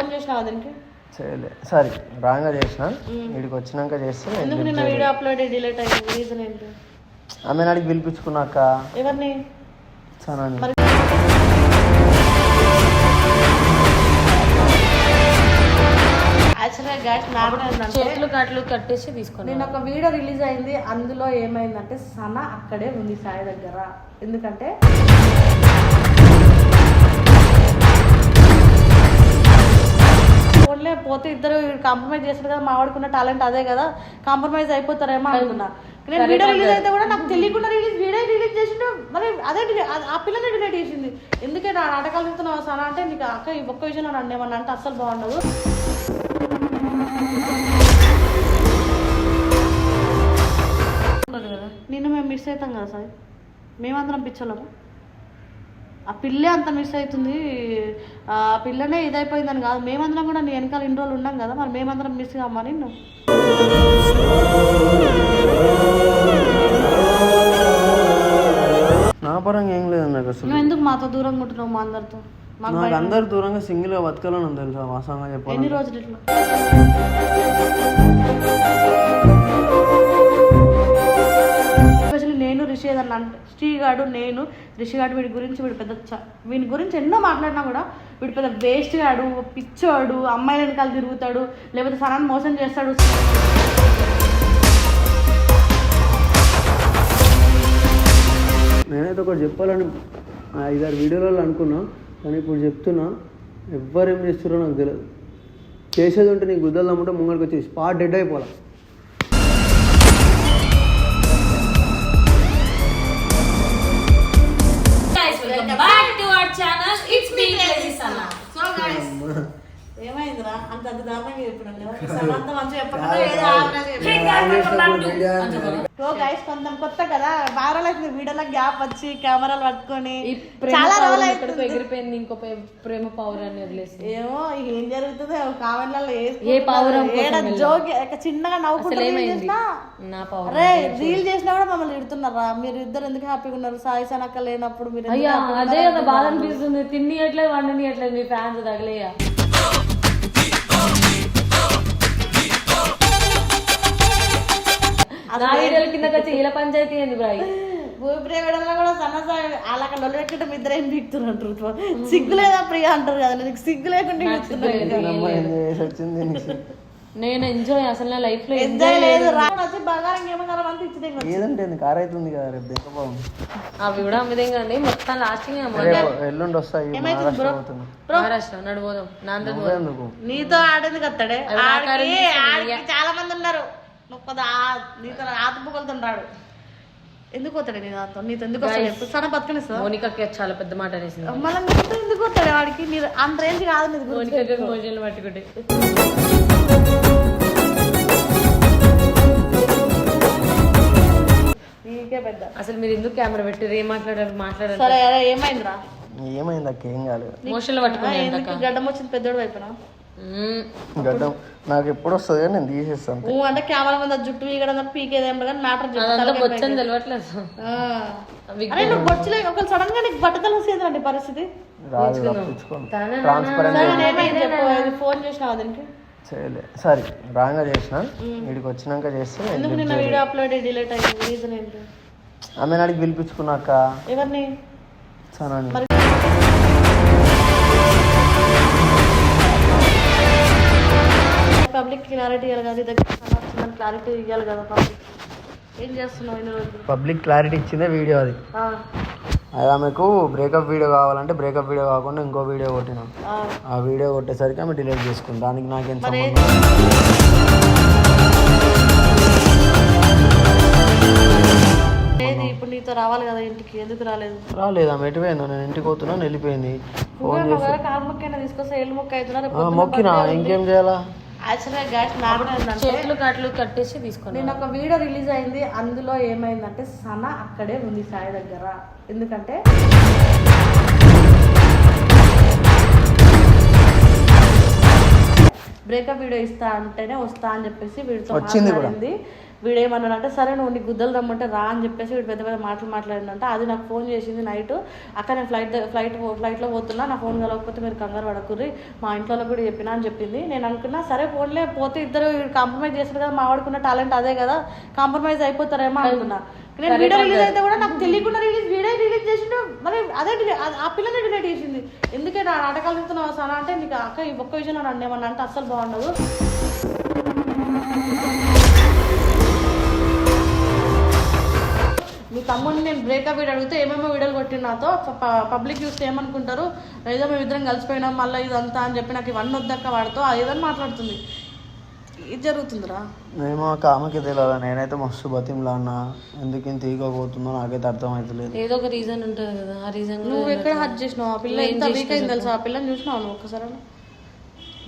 Phone చేసినా దీనికి చేయలే, సారీ రాంగ్గా చేసిన. వీడికి వచ్చినాక చేస్తే ఎందుకు నిన్న వీడియో అప్లోడ్ డిలీట్ అయింది, రీజన్ ఏంటి? ఆమె నాడికి పిలిపించుకున్నాక ఎవరిని? సనాని. చేతులు కట్లు కట్టేసి తీసుకుని నేను ఒక వీడియో రిలీజ్ అయింది. అందులో ఏమైందంటే సనా అక్కడే ఉంది సాయి దగ్గర. ఎందుకంటే ఫోన్లే పోతే ఇద్దరు కాంప్రమైజ్ చేస్తారు కదా, మా వాడుకున్న టాలెంట్ అదే కదా, కాంప్రమైజ్ అయిపోతారేమో అనుకున్నా. నేను వీడియో రిలీజ్ అయితే కూడా నాకు తెలియకుండా వీడియో రిలీజ్ చేసిండు. మరి అదే ఆ పిల్లనే డిలీట్ చేసింది. ఎందుకే నా నాటకాలు చెప్తున్నావు సనా అంటే, నీకు అక్క ఈ ఒక్క విషయంలో నన్ను ఏమన్నా అంటే అస్సలు బాగుండదు. నిన్ను మేము మిస్ అవుతాం కదా సార్, మేమందరం పిచ్చోళ్ళము. ఆ పిల్లే అంత మిస్ అవుతుంది, ఆ పిల్లనే ఇదైపోయిందని కాదు, మేమందరం కూడా నీ వెనకాల ఇన్ని రోజులు ఉన్నాం కదా, మరి మేమందరం మిస్ కామ్మా నిన్ను. నా పరంగా ఏం లేదు నాకు అసలు. నువ్వు ఎందుకు మాతో దూరంగా ఉంటున్నావు? మా అందరితో నాకు అందరు దూరంగా సింగిల్ గా బతకాలని తెలుసా వాసంగా చెప్పాలి. ఎన్ని రోజులు ఇట్లా? నేను రిషి ఏదన్నా అంటే శ్రీగాడు, నేను రిషిగాడు, వీడి గురించి ఎన్నో మాట్లాడినా కూడా వీడు పెద్ద వేస్ట్ గాడు, పిచ్చోడు, అమ్మాయిల వెనకాల తిరుగుతాడు, లేకపోతే సనాన్ని మోసం చేస్తాడు. నేనైతే ఒకటి చెప్పాలని 5-6 వీడియోలలో అనుకున్నా, కానీ ఇప్పుడు చెప్తున్నా, ఎవ్వరేం చేస్తారో నాకు తెలియదు. చేసేది ఉంటే నీకు గుద్దలు దమ్ముంటే ముంగడికి వచ్చి స్పాట్ డెడ్ అయిపోవాలి. ఏమైందిరా అంత దారుణంగా కొంచెం కొత్త కదా, బాగా రోజులు వీడియోలో గ్యాప్ వచ్చి కెమెరాలు పట్టుకొని చాలా రోజులు ఎగిరిపోయింది. ఇంకో ప్రేమ పౌరాన్ని వదిలేసి ఏమో ఏం జరుగుతుందో కామెంట్లలో జోక్ చిన్నగా నవ్వుకుంటే రీల్ చేసినా కూడా మమ్మల్ని ఇడుతున్నారా, మీరు ఇద్దరు ఎందుకు హ్యాపీగా ఉన్నారు, సాయి సనక్క లేనప్పుడు మీరు? అయ్యా అదే కదా బాధ అనిపిస్తుంది, తినియట్లేదు వండనియట్లేదు మీ ఫ్యాన్స్ తగిలేయా. నా వీడియోల కిందకి వచ్చి ఇలా పంచాయతీ ఏంది బ్రాయి? భూప్రేమలో కూడా సన్నసాయి అలాగ లొల్లెట్టడం ఇద్దరు ఏం పీక్తున్నారు అంటారు. సిగ్గు లేదా ప్రియ అంటారు కదా, నీకు సిగ్గు లేకుండా నేను ఎంజాయ్ అసలు నా లైఫ్ లో ఎంజాయ్ లేదు. వచ్చి బంగారం ఏమకాలం అంతా ఇచ్చేది ఏదంటే కార్ అవుతుంది కదా రేపు దింకపోవాలి. అవి కూడా అమ్మదేం కండి మొత్తం లాస్టింగ్ ఎల్లుండి వస్తాయి. మహారాష్ట్ర నడిపోదాం నాందేందుకు నీతో ఆడేందుకు వస్తాడే, చాలా మంది ఉన్నారు, నీతో ఆతపుకొలుతున్నాడు. ఎందుకు వస్తాడు నీ దాంతో? నీతో ఎందుకు వస్తాడు? సన బతకనిస్తా మోనికాకి చాలా పెద్ద మాట అనేసి మళ్ళీ నీతో ఎందుకు వస్తాడు? వాడికి అంత రేంజ్ కాదు. మోనికాకి భోజనాలు పట్టుకుంటే నీకే పెద్ద. అసలు మీరు ఎందుకు కెమెరా పెట్టారు? ఏం మాట్లాడారు? సరే ఏమైందిరా? ఏమైంది అక్క? ఏం కాలేదు. మోషన్లో పట్టుకుని గడ్డం వచ్చింది పెద్దోడు అయిపోయినా. గడ్డం నాకు ఎప్పుడు వస్తుంది కానీ నేను తీసేస్తాను. అంటే కెమెరా మీద జుట్టు వీగడం పీకేదేమో కానీ మ్యాటర్ వచ్చని తెలియట్లేదు. నువ్వు బొచ్చులే ఒక సడన్ గా నీకు బట్టతలు వస్తుంది పరిస్థితి. ఫోన్ చేసినావా దీనికి? చేయలే, సారీ రాంగ్గా చేసిన. వీడికి వచ్చినాక చేస్తే ఎందుకు నిన్న వీడియో అప్లోడ్ డిలీట్ అయింది, రీజన్ ఏంటి? ఆమె నాడికి పిలిపించుకున్నాక ఎవరిని? సనాని. పబ్లిక్ క్లారిటీ ఇవ్వాలి కదా, దగ్గర క్లారిటీ ఇవ్వాలి కదా. పబ్లిక్ ఏం చేస్తున్నావు ఇన్ని రోజులు? పబ్లిక్ క్లారిటీ ఇచ్చిందే వీడియో అది. అది ఆమెకు బ్రేకప్ వీడియో కావాలంటే బ్రేకప్ వీడియో కాకుండా ఇంకో వీడియో కొట్టినాం. ఆ వీడియో కొట్టేసరికి ఆమె డిలీట్ చేసుకుంది. దానికి నాకేం సంబంధం? ఇప్పుడు నీతో రావాలి కదా ఇంటికి, ఎందుకు రాలేదు? రాలేదు. ఆమె ఎటుపోయిందో, నేను ఇంటికి పోతున్నాను వెళ్ళిపోయింది. ఫోన్ చేసి కాలు మొక్కైనా తీసుకొస్తే ఏళ్ళు మొక్క అవుతున్నా మొక్కినా ఇంకేం చేయాలా? చేతులు కట్లు కట్టేసి తీసుకుని నేను ఒక వీడియో రిలీజ్ అయింది. అందులో ఏమైందంటే సనా అక్కడే ఉంది సాయి దగ్గర. ఎందుకంటే బ్రేకప్ వీడియో ఇస్తా అంటేనే వస్తా అని చెప్పేసి వీడితో మాట్లాడింది. వీడు ఏమన్నాడు అంటే సరే నువ్వు నీ గుద్దలు రమ్మంటే రా అని చెప్పేసి వీడు పెద్ద పెద్ద మాటలు మాట్లాడిందంట. అది నాకు ఫోన్ చేసింది నైట్, అక్క నేను ఫ్లైట్లో పోతున్నా, నా ఫోన్ కలవకపోతే మీరు కంగారు పడకుర్రి, మా ఇంట్లో కూడా చెప్పినా అని చెప్పింది. నేను అనుకున్నా సరే ఫోన్లే పోతే ఇద్దరు కాంప్రమైజ్ చేస్తారు కదా, మా వాడుకున్న టాలెంట్ అదే కదా, కాంప్రమైజ్ అయిపోతారేమో అనుకున్నా. నేను వీడియో రిలీజ్ అయితే కూడా నాకు తెలియకుండా వీడియో రిలీజ్ చేసిండు. మరి అదే ఆ పిల్లనే డిలీట్ చేసింది. ఎందుకే నా నాటకాలు చెప్తున్నావు సనా అంటే నీకు అక్క ఈ ఒక్క విషయంలో నన్ను ఏమన్నా అంటే అస్సలు బాగుండదు. మీ తమ్ముడిని నేను బ్రేకప్ వీడియో అడిగితే ఏమేమో వీడియోలు కొట్టిన నాతో, పబ్లిక్ చూస్తే ఏమనుకుంటారు, ఏదో మేము ఇద్దరం కలిసిపోయినాం మళ్ళీ ఇదంతా అని చెప్పి నాకు ఇవన్నీ వద్దక్క వాడితో ఏదని మాట్లాడుతుంది. ఇది జరుగుతుందిరా. మేము ఆమెకి తెలియదు, నేనైతే మస్తు బతిమలా అన్నా, ఎందుకు ఇంత ఈగోపోతుందో నాకైతే అర్థం అవుతలేదు. ఏదో ఒక రీజన్ ఉంటుంది కదా, ఆ రీజన్ నువ్వు ఎక్కడ హజ్ చేసినావు? ఆ పిల్ల ఎంత వీక్ అయింది తెలుసా? ఆ పిల్లని చూసినావు నువ్వు ఒక్కసారి?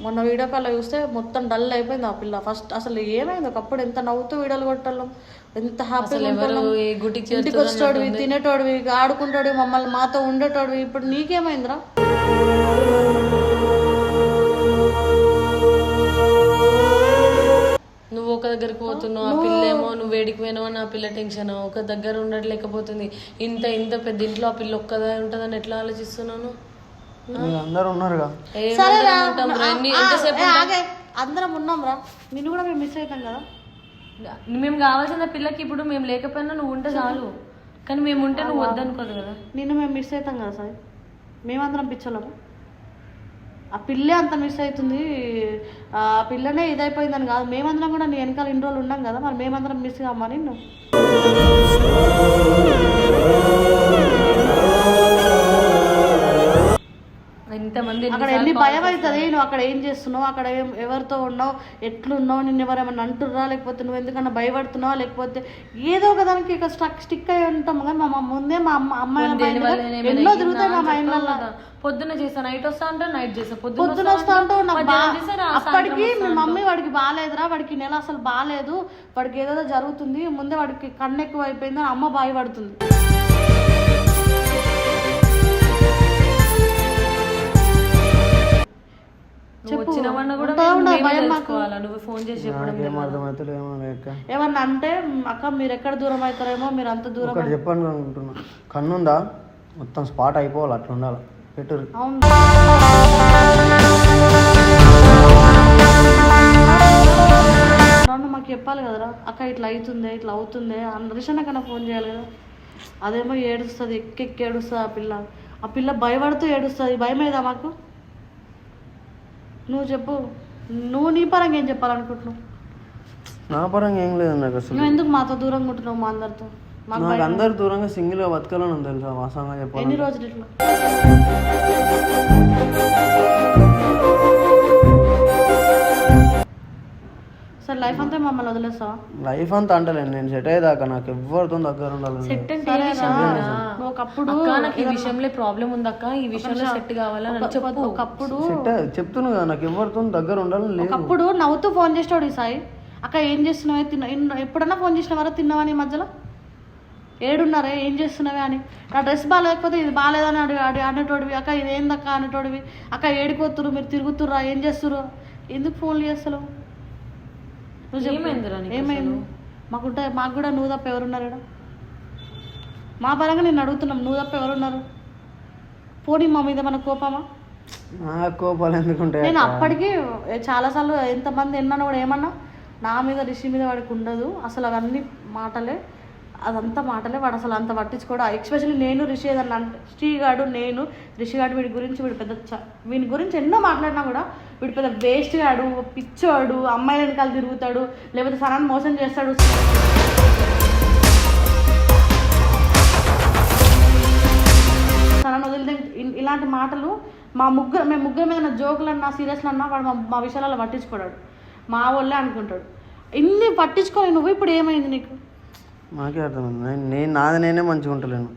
మొన్న వీడియో కాల్లో చూస్తే మొత్తం డల్ అయిపోయింది ఆ పిల్ల. ఫస్ట్ అసలు ఏమైంది, ఒకప్పుడు ఎంత నవ్వుతూ వీడియోలు కొట్టాం, ఎంత హ్యాపీగా ఇంటికి వచ్చేటోడివి, తినేటోడివి, ఆడుకుంటాడు, మమ్మల్ని మాతో ఉండేటోడివి. ఇప్పుడు నీకేమైందిరా? నువ్వు ఒక దగ్గరికి పోతున్నావు, ఆ పిల్ల ఏమో నువ్వు వేడికి పోయినావు అని ఆ పిల్ల టెన్షన్, ఒక దగ్గర ఉండట్లేకపోతుంది. ఇంత పెద్ద ఇంట్లో ఆ పిల్ల ఒక్కదా ఉంటుందని ఎట్లా ఆలోచిస్తున్నాను? అందరు ఉన్నారుగా, అందరం ఉన్నాం రా, నిన్ను కూడా మేము మిస్ అవుతాం కదా. మేము కావాల్సిన పిల్లకి ఇప్పుడు మేము లేకపోయినా నువ్వు ఉంటే చాలు, కానీ మేము ఉంటే నువ్వు వద్దనుకోదు కదా. నిన్ను మేము మిస్ అవుతాం కదా సార్, మేమందరం పిచ్చోళ్ళము. ఆ పిల్లే అంత మిస్ అవుతుంది, ఆ పిల్లనే ఇదైపోయిందని కాదు, మేమందరం కూడా నీ వెనకాల ఇన్ని రోజులు ఉన్నాం కదా, మరి మేమందరం మిస్ కామ్మా నిన్ను. ఇంతమంది అక్కడ ఎన్ని భయం అవుతుంది, నువ్వు అక్కడ ఏం చేస్తున్నావు, అక్కడ ఎవరితో ఉన్నావు, ఎట్లున్నావు, నిన్ను ఎవరేమన్నా అంటుర్రా, లేకపోతే నువ్వు ఎందుకన్నా భయపడుతున్నావు, లేకపోతే ఏదో ఒక దానికి ఇక స్టిక్ అయి ఉంటాం కదా. మా ముందే మా అమ్మాయి ఎన్నో తిరుగుతాయి మా మైండ్ వల్ల. పొద్దున్న చేస్తా, నైట్ వస్తా అంటే నైట్ చేస్తా, పొద్దున వస్తా అంటూ అప్పటికి మీ మమ్మీ వాడికి బాగాలేదురా, వాడికి నెల అసలు బాగాలేదు, వాడికి ఏదో జరుగుతుంది, ముందే వాడికి కన్ను ఎక్కువ అయిపోయింది అని అమ్మ భయపడుతుంది. ఏమన్నా అంటే అక్క మీరు ఎక్కడ దూరం అవుతారేమో, మీరు అంత దూరం చెప్పండి అనుకుంటున్నా. కన్నుందా మొత్తం స్పాట్ అయిపోవాలి, అట్లా ఉండాలి. పెట్టు. నన్ను మాకు చెప్పాలి కదరా, అక్క ఇట్లా అవుతుంది ఇట్లా అవుతుంది రిషన్ కన్నా ఫోన్ చేయాలి కదా. అదేమో ఏడుస్తుంది, ఎక్కెక్కి ఏడుస్తుంది ఆ పిల్ల భయపడుతూ ఏడుస్తుంది. భయమేదా మాకు? నువ్వు చెప్పు, నువ్వు నీ పరంగా ఏం చెప్పాలనుకుంటున్నావు? నా పరంగా ఏం లేదు నాకు అసలు. నువ్వు ఎందుకు మాతో దూరంగా ఉంటున్నావు? మా అందరితో నాకు అందరు దూరంగా సింగిల్గా బతకాలని ఉంది తెలుసా, వాసంగా చెప్పాలి. ఎన్ని రోజులు ఇట్లా? సరే లైఫ్ అంతా మమ్మల్ని వదిలేస్తావా? లైఫ్ అంతా అంటలేను, నేను సెట్ అయ్యేదాకా నాకు ఎవరితో దగ్గర ఉండాలి. ఒకప్పుడు ఈ విషయంలో ప్రాబ్లం ఉందక్క, ఈ విషయంలో సెట్ కావాలని చెప్పు. ఒకప్పుడు చెప్తున్నా కదా, నాకు ఎవరితో దగ్గర ఉండాలని లేదు. ఒకప్పుడు నవ్వుతూ ఫోన్ చేసేవాడు ఈ సాయి, అక్క ఏం చేస్తున్నావే ఎప్పుడన్నా ఫోన్ చేసినవారా, తిన్నావని మధ్యలో ఏడున్నారే ఏం చేస్తున్నావే అని. నా డ్రెస్ బాగాలేకపోతే ఇది బాగాలేదని అనేటోడివి, అక్క ఇదేందక్క అనేటోడివి, అక్క ఏడిపోతురు మీరు తిరుగుతుర్రా ఏం చేస్తుర్రు, ఎందుకు ఫోన్లు చేస్తావు? ఏమైంది? మాకు కూడా నువ్వు తప్ప ఎవరున్నారు? మా పరంగా నేను అడుగుతున్నాం, నువ్వు తప్ప ఎవరున్నారు? పోనీ మా మీద మన కోపమా? కోపాలు ఎందుకుంటాయి? నేను అప్పటికి చాలాసార్లు ఎంతమంది ఎన్నాను కూడా ఏమన్నా, నా మీద రిషి మీద వాడికి ఉండదు అసలు, అవన్నీ మాటలే, అదంతా మాటలే, వాడు అసలు అంత పట్టించుకోడు. ఎక్స్పెషల్లీ నేను రిషి ఏదన్నా అంటే శ్రీగాడు నేను రిషిగాడు వీడి గురించి ఎన్నో మాట్లాడినా కూడా వీడి పెద్ద వేస్ట్ గాడు, పిచ్చోడు, అమ్మాయిల వెనకాల తిరుగుతాడు, లేకపోతే సనాన్ని మోసం చేస్తాడు, సనాన్ని వదిలితే ఇలాంటి మాటలు మేము ముగ్గురు మీద జోకులన్నా సీరియస్లు అన్నా వాడు మా విషయాలలో పట్టించుకోడాడు, మా వాళ్ళే అనుకుంటాడు. ఇన్ని పట్టించుకొని నువ్వు ఇప్పుడు ఏమైంది నీకు? మాకే అర్థమైంది, నేనే మంచిగా ఉంటలేను.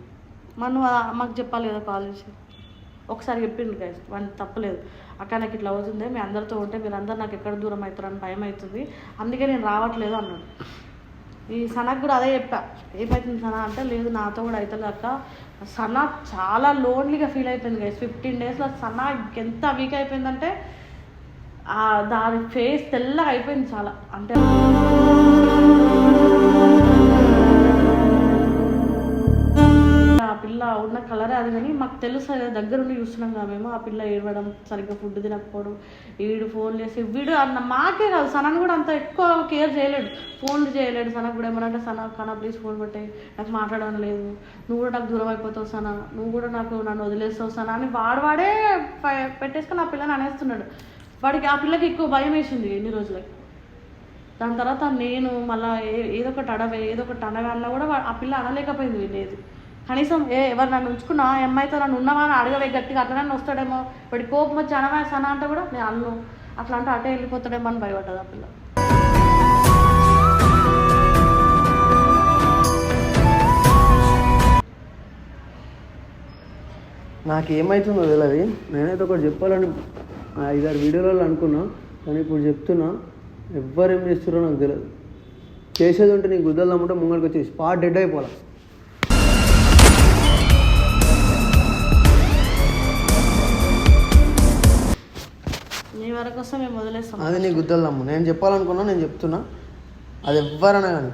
మనం మాకు చెప్పాలి కదా, కాల్ చేసి ఒకసారి చెప్పింది గైస్, వాడిని తప్పలేదు, అక్క నాకు ఇట్లా అవుతుంది, మీ అందరితో ఉంటే మీరందరూ నాకు ఎక్కడ దూరం అవుతారని భయం అవుతుంది, అందుకే నేను రావట్లేదు అన్నాడు. ఈ సనకు కూడా అదే చెప్పా, ఏమవుతుంది సనా అంటే, లేదు నాతో కూడా అవుతుంది అక్క. సనా చాలా లోన్లీగా ఫీల్ అయిపోయింది గైస్ 15 daysలో. సనా ఎంత వీక్ అయిపోయిందంటే దాని ఫేస్ తెల్లగా అయిపోయింది చాలా. అంటే ఆ పిల్ల ఉన్న కలరే అది, కానీ మాకు తెలుసు దగ్గరుండి చూస్తున్నాం కదా మేము. ఆ పిల్ల ఏడవడం, సరిగ్గా ఫుడ్ తినకపోవడం, వీడు ఫోన్ చేసి వీడు అన్న మాకే కాదు సనని కూడా అంత ఎక్కువ కేర్ చేయలేడు, ఫోన్లు చేయలేడు. సనకు కూడా ఏమన్నా సన కన్నా ప్లీజ్ ఫోన్ పెట్టాయి, నాకు మాట్లాడడం లేదు, నువ్వు కూడా నాకు దూరం అయిపోతావు సన, నువ్వు కూడా నన్ను వదిలేస్తావు సన అని వాడే పెట్టేసుకొని ఆ పిల్లని అనేస్తున్నాడు. వాడికి ఆ పిల్లకి ఎక్కువ భయం వేసింది ఎన్ని రోజులకి. దాని తర్వాత నేను మళ్ళీ ఏదో ఒకటి ఏదో ఒకటి అనగా కూడా ఆ పిల్ల అనలేకపోయింది వినేది. కనీసం ఎవరు నన్ను ఉంచుకున్నా అమ్మాయితో నన్ను ఉన్నావా అని అడగవే గట్టిగా, అట్లనే వస్తాడేమో, వాడి కోపం వచ్చి అనవా సన అంటే కూడా నేను అన్ను, అట్లా అంటే అటే వెళ్ళిపోతాడేమో అని భయపడ్డది ఆ పిల్ల. నాకేమవుతుందో తెలియదు. నేనైతే ఒకటి చెప్పాలని 5-6 వీడియోలలో అనుకున్నా, కానీ ఇప్పుడు చెప్తున్నా, ఎవ్వరేం చేస్తారో నాకు తెలియదు. చేసేది ఉంటే నీకు గుద్దలు తమ్ముంటే ముంగడికి వచ్చి స్పాట్ డెడ్ అయిపోవాలి. నీ వరకు వస్తే మేము వదిలేస్తాం. అది నీ గుద్దలు తమ్ము. నేను చెప్పాలనుకున్నా, నేను చెప్తున్నా. అది ఎవ్వరన్నా కానీ,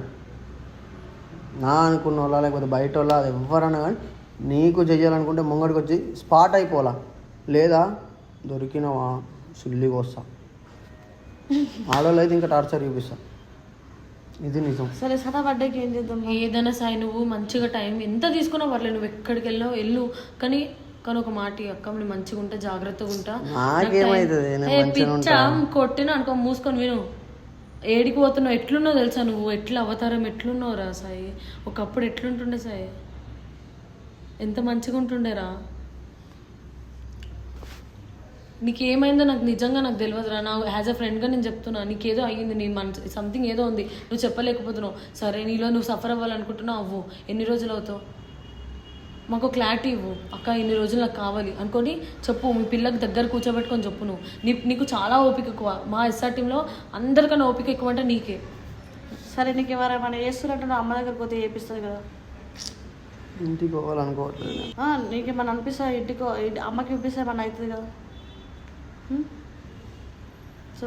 నా అనుకున్న వాళ్ళ లేకపోతే బయట వాళ్ళ, అది ఎవ్వరన్నా కానీ నీకు చెయ్యాలనుకుంటే ముంగడికి వచ్చి స్పాట్ అయిపోవాలా. లేదా దొరికినవా సుల్లిగా వస్తా. ఆడవాళ్ళు అయితే ఇంకా టార్చర్ చూపిస్తా. ఇది నిజం. సరే సదా బర్త్డేకి ఏం చేద్దాం? ఏదైనా సాయి నువ్వు మంచిగా టైం ఎంత తీసుకున్నా పర్లేదు, నువ్వు ఎక్కడికి వెళ్ళు. కానీ ఒక మాట అక్క, నేను మంచిగా ఉంటా, జాగ్రత్తగా ఉంటా. నాకేమైతుంది కొట్టిన అనుకో మూసుకొని విను. ఏడికి పోతున్నావు, ఎట్లున్నావు తెలుసా నువ్వు, ఎట్లా అవతారం ఎట్లున్నావు రా సాయి. ఒకప్పుడు ఎట్లుంటుండే సాయి, ఎంత మంచిగా ఉంటుండేరా. నీకేమైందో నాకు నిజంగా నాకు తెలియదురా. నా యాజ్ అ ఫ్రెండ్గా నేను చెప్తున్నా, నీకేదో అయ్యింది, నీ మనసు సంథింగ్ ఏదో ఉంది, నువ్వు చెప్పలేకపోతున్నావు. సరే నీలో నువ్వు సఫర్ అవ్వాలనుకుంటున్నావు, అవ్వు. ఎన్ని రోజులు అవుతావు, మాకు క్లారిటీ ఇవ్వు. అక్క ఇన్ని రోజులు నాకు కావాలి అనుకొని చెప్పు. మీ పిల్లకి దగ్గర కూర్చోబెట్టుకొని చెప్పు. నీకు చాలా ఓపిక ఎక్కువ. మా ఎస్ఆర్ టీంలో అందరికన్నా ఓపిక ఎక్కువ అంటే నీకే. సరే నీకు ఎవరైనా చేస్తున్నట్టు అమ్మ దగ్గర పోతే చేపిస్తుంది కదా. ఇంటికి పోవాలనుకోవట్లేదు. నీకేమన్నా అనిపిస్తా, ఇంటికి అమ్మకి చూపిస్తే ఏమన్నా అవుతుంది కదా. సో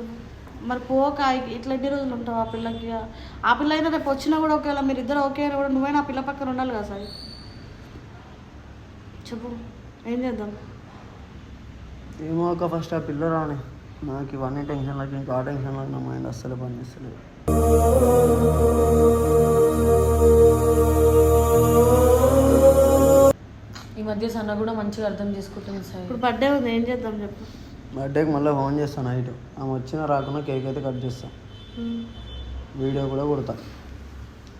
మరి పోక ఇట్లా ఎన్ని రోజులు ఉంటావు ఆ పిల్లకి? ఆ పిల్ల అయినా రేపు వచ్చినా కూడా ఒకవేళ మీరు ఇద్దరు ఓకే అయినా కూడా నువ్వైనా ఆ పిల్ల పక్కన ఉండాలి కదా సార్. చెప్పు ఏం చేద్దాం? ఏమో ఒక ఫస్ట్ ఆ పిల్ల రాని. నాకు ఇవన్నీ టెన్షన్లకి, ఇంకా ఆ టెన్షన్లకి నా మైండ్ అస్సలు పనిచేస్తలేదు. ఈ మధ్య సన్న కూడా మంచిగా అర్థం చేసుకుంటుంది సార్. ఇప్పుడు బర్త్డే ఉంది, ఏం చేద్దాం చెప్పు? బర్త్డేకి మళ్ళీ ఫోన్ చేస్తాను నైట్. ఆమె వచ్చినా రాకుండా కేక్ అయితే కట్ చేస్తాను, వీడియో కూడా కొడతా.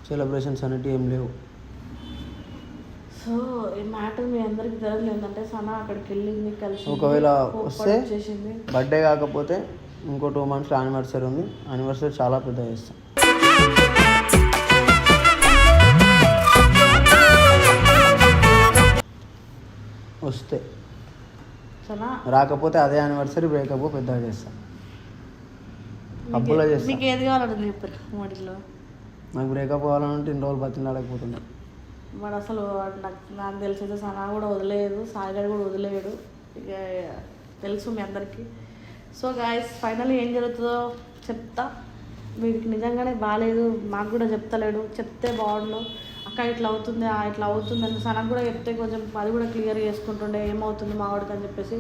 సెలబ్రేషన్స్ అనేవి ఏం లేవు. సో ఈ మ్యాటర్ మీ అందరికి తెలియదు ఏంటంటే సనా అక్కడికి వెళ్ళింది కలిసి. ఒకవేళ వస్తే బర్త్డే కాకపోతే ఇంకో 2 months యానివర్సరీ ఉంది. యానివర్సరీ చాలా పెద్ద చేస్తాం. వస్తే రాకపోతే అదే యానివర్సరీ, బ్రేకప్ పెద్దగా చేస్తాం. అప్పులో చేస్తాం. మీకు ఏది కావాలంటే చెప్పారు వాటిలో. నాకు బ్రేకప్ కావాలంటే 2 రోజులు బతిలాడకపోతుండే వాడు. అసలు నాకు తెలిసి సనా కూడా వదిలేయదు, సాయిగాడు కూడా వదిలేయడు, ఇక తెలుసు మీ అందరికీ. సో గాయస్ ఫైనల్లీ ఏం జరుగుతుందో చెప్తా. వీడికి నిజంగానే బాగాలేదు, మాకు కూడా చెప్తలేడు. చెప్తే బాగుండు. అక్క ఇట్లా అవుతుంది, ఇట్లా అవుతుంది అని సనకు కూడా చెప్తే కొంచెం అది కూడా క్లియర్ చేసుకుంటుండే ఏమవుతుంది మావాడికి అని చెప్పేసి.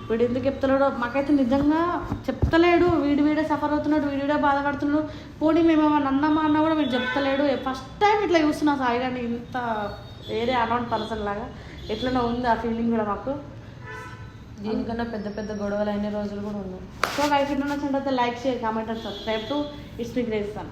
వీడు ఎందుకు చెప్తలేడో మాకైతే నిజంగా చెప్తలేడు. వీడే సఫర్ అవుతున్నాడు, వీడే బాధపడుతున్నాడు. పోనీ మేము ఏమన్నా అన్నామా అన్నా కూడా వీడు చెప్తలేడు. ఫస్ట్ టైం ఇట్లా చూస్తున్నా సాయి గారిని, ఇంత వేరే అన్నోన్ పర్సన్ లాగా. ఎట్లనో ఉంది ఆ ఫీలింగ్ కూడా మాకు. దీనికన్నా పెద్ద పెద్ద గొడవలు అయిన రోజులు కూడా ఉన్నాయి. సో గైస్, ఇట్లా నచ్చినట్లయితే like, share, comment and subscribe to it's me Grace sun.